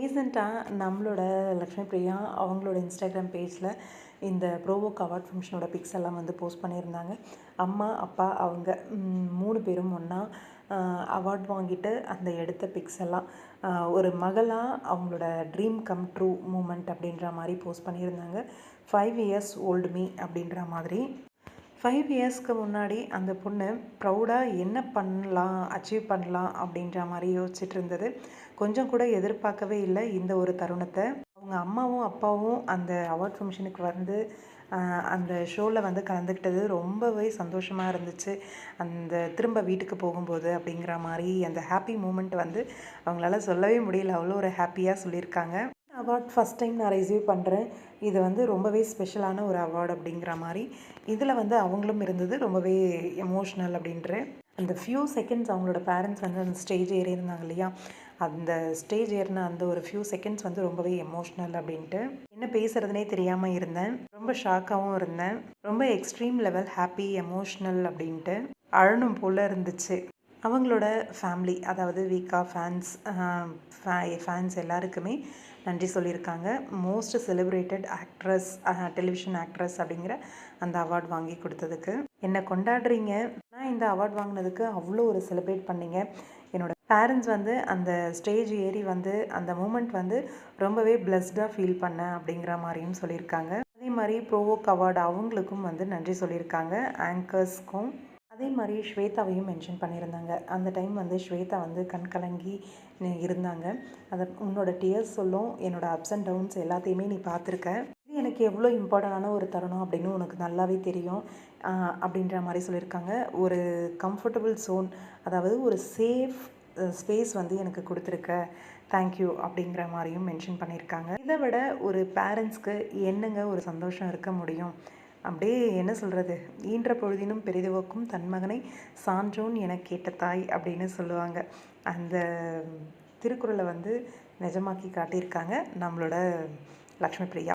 ரீசெண்டாக நம்மளோட லக்ஷ்மி பிரியா அவங்களோட இன்ஸ்டாகிராம் பேஜில் இந்த ப்ரோவோக் அவார்ட் ஃபங்க்ஷனோட பிக்ஸ் எல்லாம் வந்து போஸ்ட் பண்ணியிருந்தாங்க. அம்மா அப்பா அவங்க 3 பேரும் ஒன்றா அவார்ட் வாங்கிட்டு அந்த எடுத்த பிக்ஸ் எல்லாம் ஒரு மகளாக அவங்களோட ட்ரீம் கம் ட்ரூ மூமெண்ட் அப்படின்ற மாதிரி போஸ்ட் பண்ணியிருந்தாங்க. 5 years old me அப்படின்ற மாதிரி. 5 இயர்ஸ்க்கு முன்னாடி அந்த பொண்ணு ப்ரௌடாக என்ன பண்ணலாம், அச்சீவ் பண்ணலாம் அப்படின்ற மாதிரி யோசிச்சுட்டு இருந்தது. கொஞ்சம் கூட எதிர்பார்க்கவே இல்லை இந்த ஒரு தருணத்தை. அவங்க அம்மாவும் அப்பாவும் அந்த அவார்ட் ஃபங்க்ஷனுக்கு வந்து அந்த ஷோவில் வந்து கலந்துக்கிட்டது ரொம்பவே சந்தோஷமாக இருந்துச்சு. அந்த திரும்ப வீட்டுக்கு போகும்போது அப்படிங்கிற மாதிரி அந்த ஹாப்பி மூமெண்ட் வந்து அவங்களால சொல்லவே முடியல. அவ்வளோ ஒரு ஹாப்பியாக சொல்லியிருக்காங்க. அவார்ட் ஃபஸ்ட் டைம் நான் ரிசீவ் பண்ணுறேன். இது வந்து ரொம்பவே ஸ்பெஷலான ஒரு அவார்டு அப்படிங்கிற மாதிரி. இதில் வந்து அவங்களும் இருந்தது ரொம்பவே எமோஷ்னல் அப்படின்ற அந்த ஃபியூ செகண்ட்ஸ் அவங்களோட பேரண்ட்ஸ் வந்து அந்த ஸ்டேஜ் ஏறி இருந்தாங்க இல்லையா, அந்த ஸ்டேஜ் ஏறின அந்த ஒரு ஃபியூ செகண்ட்ஸ் வந்து ரொம்பவே எமோஷ்னல் அப்படின்ட்டு என்ன பேசுகிறதுனே தெரியாமல் இருந்தேன். ரொம்ப ஷாக்காகவும் இருந்தேன். ரொம்ப எக்ஸ்ட்ரீம் லெவல் ஹாப்பி எமோஷ்னல் அப்படின்ட்டு அழணும் போல் இருந்துச்சு. அவங்களோட ஃபேமிலி, அதாவது வீக்கா ஃபேன்ஸ் எல்லாருக்குமே நன்றி சொல்லியிருக்காங்க. Most celebrated actress, television actress அப்படிங்கிற அந்த அவார்ட் வாங்கி கொடுத்ததுக்கு என்னை கொண்டாடுறீங்க. நான் இந்த அவார்ட் வாங்கினதுக்கு அவ்வளோ ஒரு செலிப்ரேட் பண்ணிங்க. என்னோடய பேரண்ட்ஸ் வந்து அந்த ஸ்டேஜ் ஏறி வந்து அந்த மூமெண்ட் வந்து ரொம்பவே பிளஸ்டாக ஃபீல் பண்ணேன் அப்படிங்கிற மாதிரியும் சொல்லியிருக்காங்க. அதே மாதிரி ப்ரோவோக் அவார்டு அவங்களுக்கும் வந்து நன்றி சொல்லியிருக்காங்க, ஆங்கர்ஸ்க்கும். அதே மாதிரி ஸ்வேதாவையும் மென்ஷன் பண்ணியிருந்தாங்க. அந்த டைம் வந்து ஸ்வேதா வந்து கண் கலங்கி இருந்தாங்க. அதை உன்னோட டியர்ஸ் சொல்லும், என்னோடய அப்ஸ் அண்ட் டவுன்ஸ் எல்லாத்தையுமே நீ பார்த்துருக்க. இது எனக்கு எவ்வளோ இம்பார்ட்டண்டான ஒரு தருணம் அப்படின்னு உனக்கு நல்லாவே தெரியும் அப்படின்ற மாதிரி சொல்லியிருக்காங்க. ஒரு கம்ஃபர்டபுள் ஸோன், அதாவது ஒரு சேஃப் ஸ்பேஸ் வந்து எனக்கு கொடுத்துருக்க, தேங்க்யூ அப்படிங்கிற மாதிரியும் மென்ஷன் பண்ணியிருக்காங்க. இதை விட ஒரு பேரண்ட்ஸ்க்கு என்னங்க ஒரு சந்தோஷம் இருக்க முடியும். அப்படியே என்ன சொல்கிறது, ஈன்ற பொழுதினும் பெரிதுவக்கும் தன் மகனை சான்றோன் என கேட்ட தாய் அப்படின்னு சொல்லுவாங்க. அந்த திருக்குறளை வந்து நிஜமாக்கி காட்டியிருக்காங்க நம்மளோட லக்ஷ்மி பிரியா.